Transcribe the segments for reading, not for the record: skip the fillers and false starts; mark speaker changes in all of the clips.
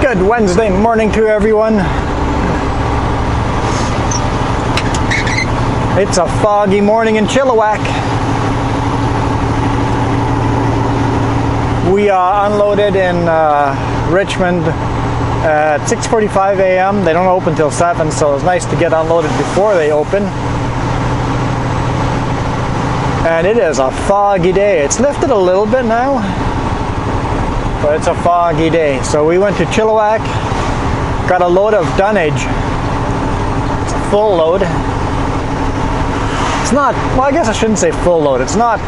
Speaker 1: Good Wednesday morning to everyone. It's a foggy morning in Chilliwack. We unloaded in Richmond at 6:45 a.m. They don't open till 7, so it's nice to get unloaded before they open. And it is a foggy day. It's lifted a little bit now, but it's a foggy day. So we went to Chilliwack, got a load of dunnage. It's a full load. It's not, well, I guess I shouldn't say full load. It's not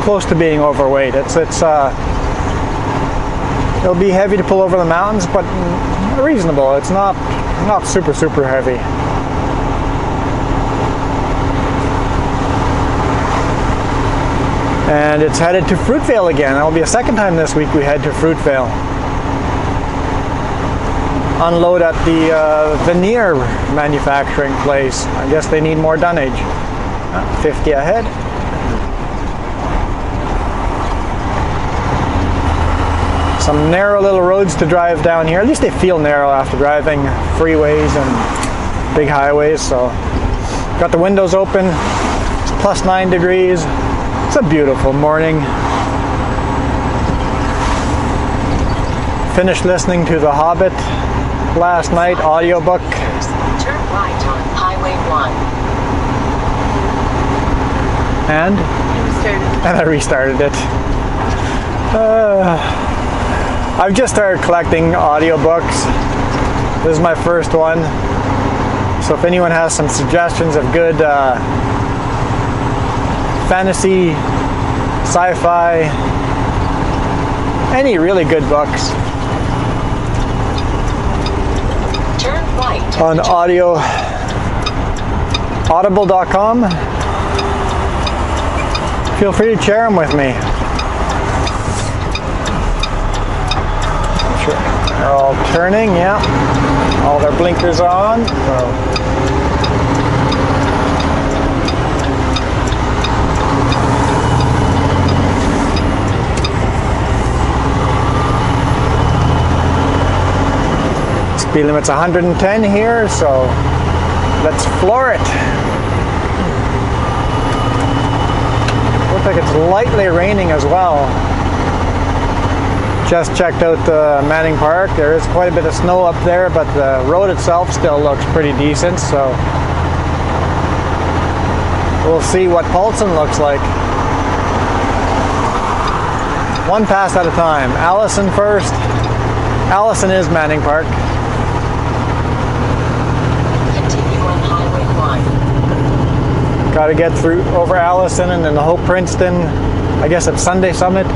Speaker 1: close to being overweight. It'll be heavy to pull over the mountains, but reasonable. It's not super heavy. And it's headed to Fruitvale again. That'll be a second time this week we head to Fruitvale. Unload at the veneer manufacturing place. I guess they need more dunnage. 50 ahead. Some narrow little roads to drive down here. At least they feel narrow after driving freeways and big highways. So got the windows open. It's plus 9 degrees. It's a beautiful morning. Finished listening to The Hobbit last night, audiobook.
Speaker 2: Turn right on Highway 1.
Speaker 1: And I restarted it. I've just started collecting audiobooks. This is my first one. So if anyone has some suggestions of good fantasy, sci-fi, any really good books on audible.com, feel free to share them with me. Sure. They're all turning, yeah. All their blinkers on. So. Speed limit's 110 here, so let's floor it. Looks like it's lightly raining as well. Just checked out Manning Park. There is quite a bit of snow up there, but the road itself still looks pretty decent, so we'll see what Paulson looks like. One pass at a time. Allison first. Allison is Manning Park. Got to get through over Allison and then the whole Princeton. I guess it's Sunday Summit.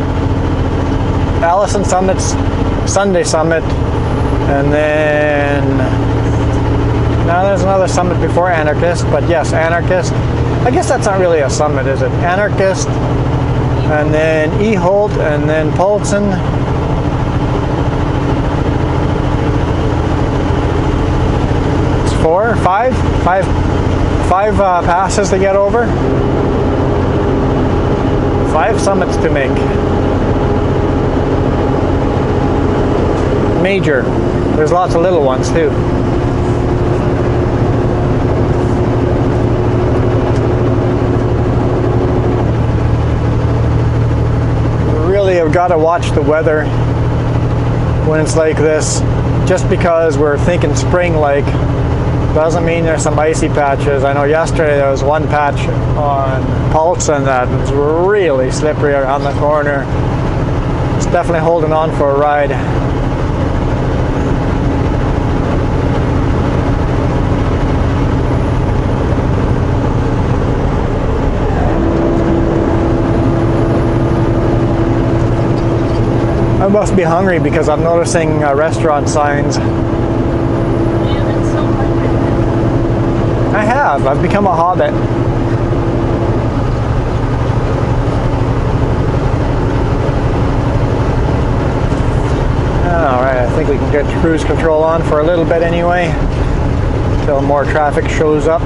Speaker 1: Allison Summit's Sunday Summit, and then now there's another summit before Anarchist. But yes, Anarchist. I guess that's not really a summit, is it? Anarchist, and then E. Holt, and then Paulson. It's 4, 5 passes to get over. 5 summits to make. Major. There's lots of little ones too. Really have got to watch the weather when it's like this. Just because we're thinking spring-like doesn't mean there's some icy patches. I know yesterday there was one patch on Paulson that was really slippery around the corner. It's definitely holding on for a ride. I must be hungry because I'm noticing restaurant signs. I have. I've become a hobbit. Alright, I think we can get cruise control on for a little bit anyway, until more traffic shows up.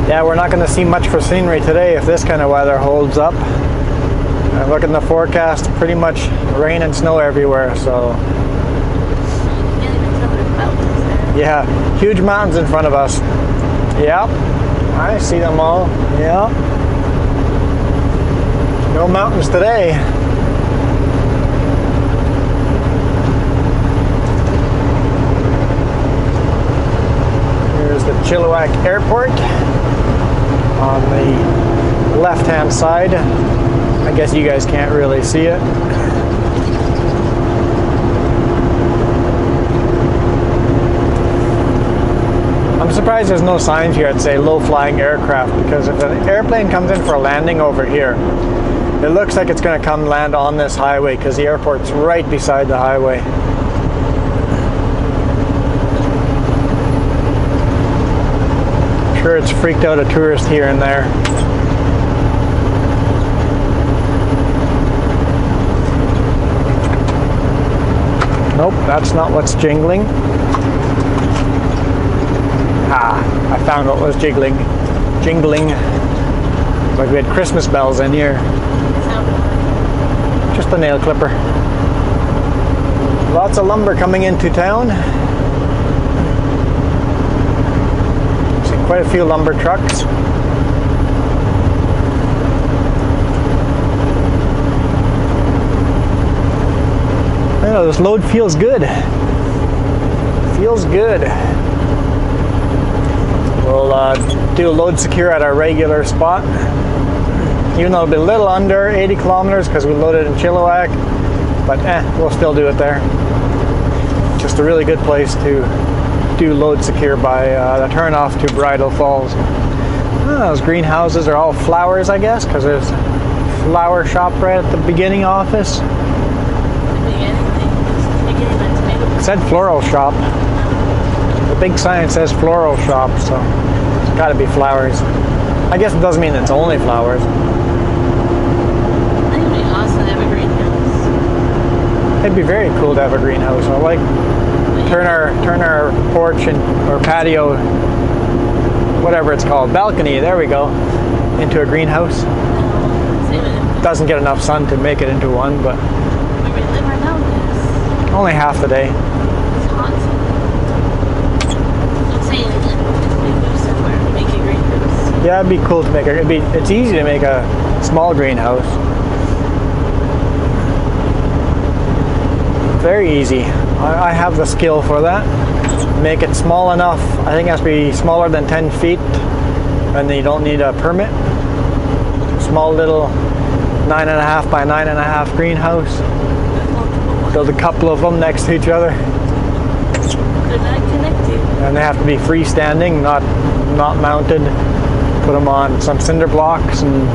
Speaker 1: Yeah, we're not going to see much for scenery today if this kind of weather holds up. Look at the forecast, pretty much rain and snow everywhere, so.
Speaker 3: You can't even tell there's mountains there.
Speaker 1: Yeah, huge mountains in front of us. Yep, I see them all. Yeah. No mountains today. Here's the Chilliwack Airport on the left-hand side. I guess you guys can't really see it. I'm surprised there's no signs here that say low-flying aircraft, because if an airplane comes in for a landing over here, it looks like it's going to come land on this highway because the airport's right beside the highway. Sure, it's freaked out a tourist here and there. Nope, that's not what's jingling. I found what was jingling. Like we had Christmas bells in here. Just a nail clipper. Lots of lumber coming into town. See quite a few lumber trucks. I know this load feels good. Feels good. We'll do a load secure at our regular spot. Even though it'll be a little under 80 kilometers because we loaded in Chilliwack, but we'll still do it there. Just a really good place to do load secure by the turnoff to Bridal Falls. Those greenhouses are all flowers, I guess, because there's a flower shop right at the beginning office. It said floral shop. The big sign says floral shop, so it's got to be flowers. I guess it doesn't mean it's only flowers.
Speaker 3: I think it'd be awesome to have a greenhouse.
Speaker 1: It'd be very cool to have a greenhouse. I like turn our porch or patio, whatever it's called, balcony. There we go, into a greenhouse. Doesn't get enough sun to make it into one, but
Speaker 3: Where we live right now, yes.
Speaker 1: only half the day.
Speaker 3: It's hot. I'm saying if we move somewhere, make a greenhouse.
Speaker 1: Yeah, it'd be cool to make it's easy to make a small greenhouse. Very easy. I have the skill for that. Make it small enough. I think it has to be smaller than 10 feet, and then you don't need a permit. Small little 9.5 by 9.5 greenhouse. Build a couple of them next to each other.
Speaker 3: They're not connected.
Speaker 1: And they have to be freestanding, not mounted. Put them on some cinder blocks and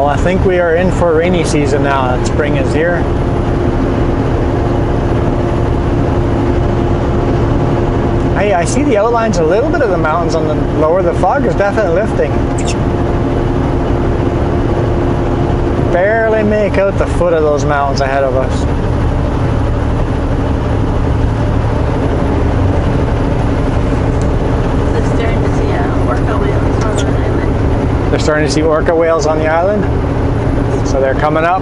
Speaker 1: I think we are in for rainy season now that spring is here. I see the outlines a little bit of the mountains on the lower. The fog is definitely lifting. Barely make out the foot of those mountains ahead of us.
Speaker 3: They're starting to see orca whales on the island.
Speaker 1: They're starting to see orca whales on the island. So they're coming up,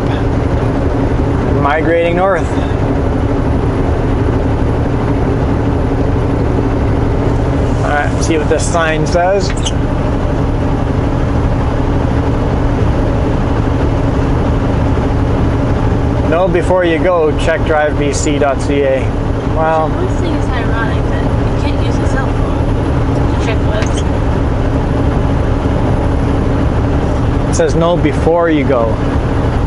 Speaker 1: migrating north. Alright, see what this sign says. Know before you go, check drivebc.ca. Well,
Speaker 3: I always think it's ironic that you can't use a cell phone to check webs.
Speaker 1: it says know before you go.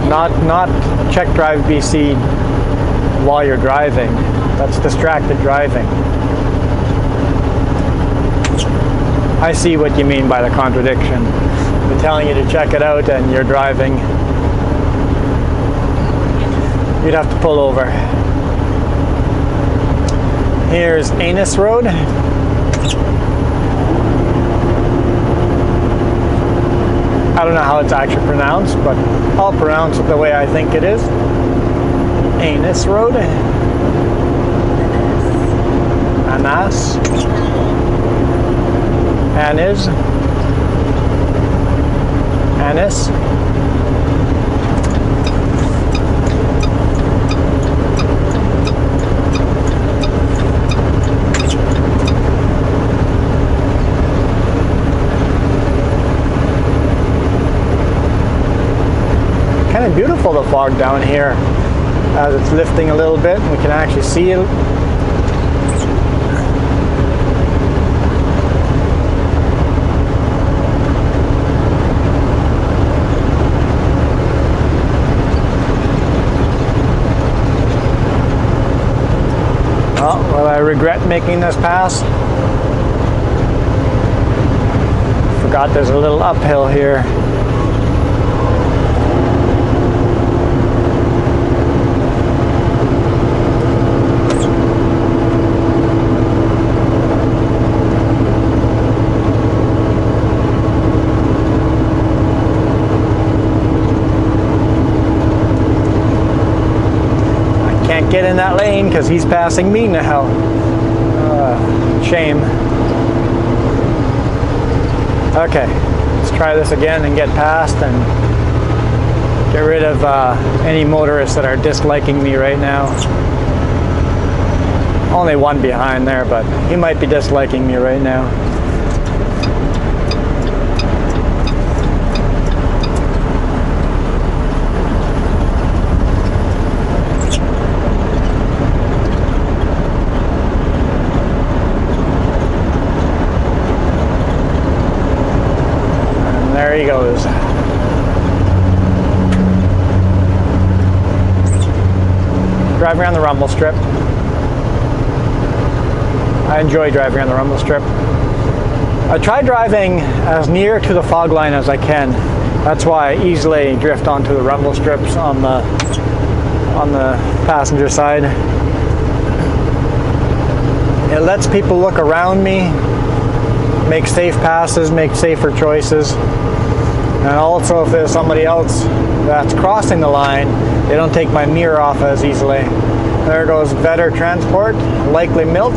Speaker 1: Not check Drive BC while you're driving. That's distracted driving. I see what you mean by the contradiction. They're telling you to check it out and you're driving. You'd have to pull over. Here's Anus Road. I don't know how it's actually pronounced, but I'll pronounce it the way I think it is. Anus Road. Anas. Anis. Anis. Kind of beautiful, the fog down here as it's lifting a little bit. We can actually see it. Oh, well, I regret making this pass. Forgot there's a little uphill here. Get in that lane because he's passing me now. Shame. Okay, let's try this again and get past and get rid of any motorists that are disliking me right now. Only one behind there, but he might be disliking me right now. There he goes. Driving around the rumble strip. I enjoy driving around the rumble strip. I try driving as near to the fog line as I can. That's why I easily drift onto the rumble strips on the passenger side. It lets people look around me, make safe passes, make safer choices. And also, if there's somebody else that's crossing the line, they don't take my mirror off as easily. There goes Vetter Transport, likely milk.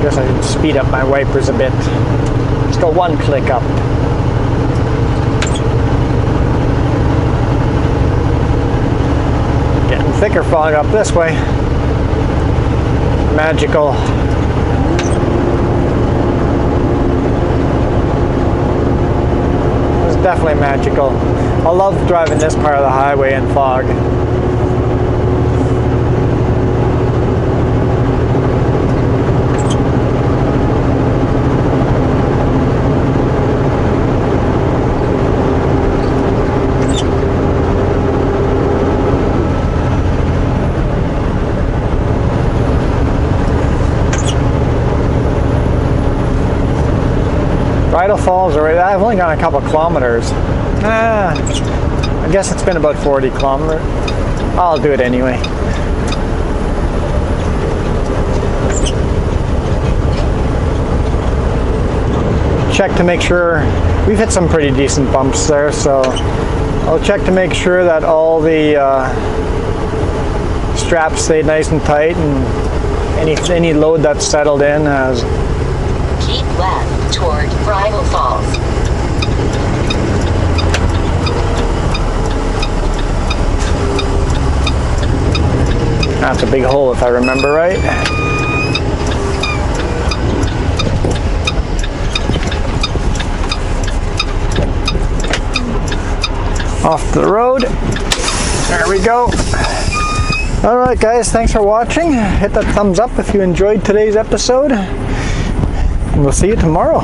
Speaker 1: I should speed up my wipers a bit. Let's go one click up. Getting thicker fog up this way. Magical. It's definitely magical. I love driving this part of the highway in fog. Bridal Falls, I've only gone a couple kilometers. I guess it's been about 40 kilometers. I'll do it anyway. Check to make sure, we've hit some pretty decent bumps there, so I'll check to make sure that all the straps stay nice and tight and any load that's settled in has.
Speaker 2: Keep left toward Bridal Falls.
Speaker 1: That's a big hole if I remember right. Off the road. There we go. Alright guys, thanks for watching. Hit that thumbs up if you enjoyed today's episode. And we'll see you tomorrow.